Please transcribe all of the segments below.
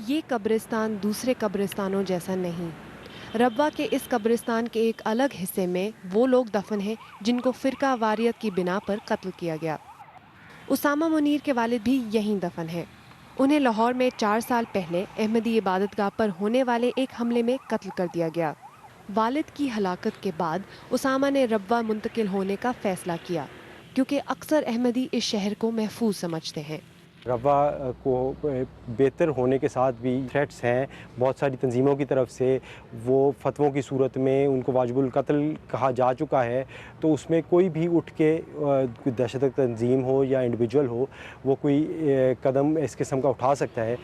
یہ قبرستان دوسرے قبرستانوں جیسا نہیں۔ ربوہ کے اس قبرستان کے ایک الگ حصے میں وہ لوگ دفن ہیں جن کو فرقہ واریت کی بنا پر قتل کیا گیا۔ اسامہ منیر کے والد بھی یہیں دفن ہیں۔ انہیں لاہور میں 4 سال پہلے احمدی عبادت گاہ پر ہونے والے ایک حملے میں قتل کر دیا گیا۔ والد کی ہلاکت کے بعد اسامہ نے ربوہ منتقل ہونے کا فیصلہ کیا کیونکہ اکثر احمدی اس شہر کو محفوظ سمجھتے ہیں۔ ربوہ کو بہتر ہونے کے ساتھ بھی تھریٹس ہیں بہت ساری تنظیموں کی طرف سے، وہ فتووں کی صورت میں ان کو واجب القتل کہا جا چکا ہے، تو اس میں کوئی بھی اٹھ کے کوئی دہشت گرد تنظیم ہو یا انڈیویجول ہو وہ کوئی قدم اس قسم کا اٹھا سکتا ہے۔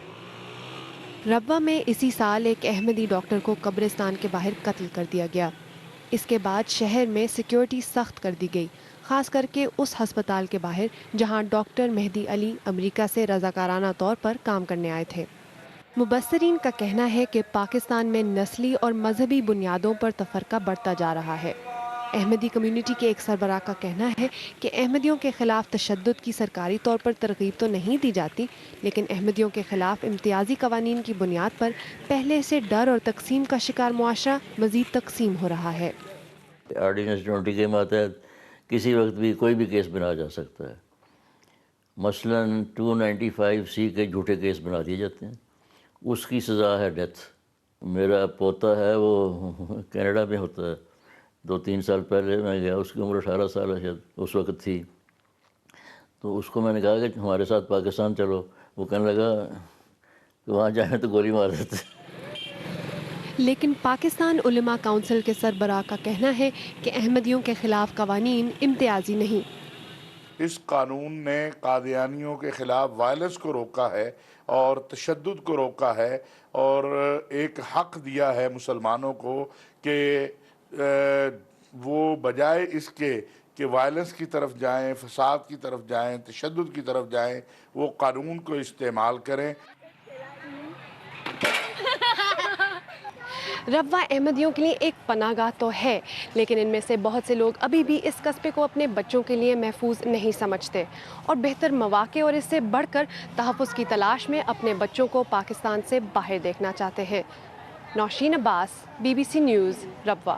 ربوہ میں اسی سال ایک احمدی ڈاکٹر کو قبرستان کے باہر قتل کر دیا گیا۔ اس کے بعد شہر میں سیکیورٹی سخت کر دی گئی، خاص کر کے اس ہسپتال کے باہر جہاں ڈاکٹر مہدی علی امریکہ سے رضاکارانہ طور پر کام کرنے آئے تھے۔ مبصرین کا کہنا ہے کہ پاکستان میں نسلی اور مذہبی بنیادوں پر تفرقہ بڑھتا جا رہا ہے۔ احمدی کمیونٹی کے ایک سربراہ کا کہنا ہے کہ احمدیوں کے خلاف تشدد کی سرکاری طور پر ترغیب تو نہیں دی جاتی، لیکن احمدیوں کے خلاف امتیازی قوانین کی بنیاد پر پہلے سے ڈر اور تقسیم کا شکار معاشرہ مزید تقسیم ہو رہا ہے۔ آرڈیننس 20 کے ماتحت کسی وقت بھی کوئی بھی کیس بنا جا سکتا ہے۔ مثلاً 295C کے جھوٹے کیس بنا دیے جاتے ہیں، اس کی سزا ہے ڈیتھ۔ میرا پوتا ہے وہ کینیڈا میں ہوتا ہے، 2-3 سال پہلے میں گیا، اس کی عمر 18 سال ہے شاید اس وقت تھی، تو اس کو میں نے کہا کہ ہمارے ساتھ پاکستان چلو، وہ کہنے لگا کہ وہاں جائیں تو گولی مار دیتے۔ لیکن پاکستان علماء کونسل کے سربراہ کا کہنا ہے کہ احمدیوں کے خلاف قوانین امتیازی نہیں۔ اس قانون نے قادیانیوں کے خلاف وائلنس کو روکا ہے اور تشدد کو روکا ہے، اور ایک حق دیا ہے مسلمانوں کو کہ وہ بجائے اس کے کہ وائلنس کی طرف جائیں، فساد کی طرف جائیں، تشدد کی طرف جائیں، وہ قانون کو استعمال کریں۔ ربوہ احمدیوں کے لیے ایک پناہ گاہ تو ہے، لیکن ان میں سے بہت سے لوگ ابھی بھی اس قصبے کو اپنے بچوں کے لیے محفوظ نہیں سمجھتے اور بہتر مواقع اور اس سے بڑھ کر تحفظ کی تلاش میں اپنے بچوں کو پاکستان سے باہر دیکھنا چاہتے ہیں۔ نوشین عباس، BBC نیوز، ربوہ۔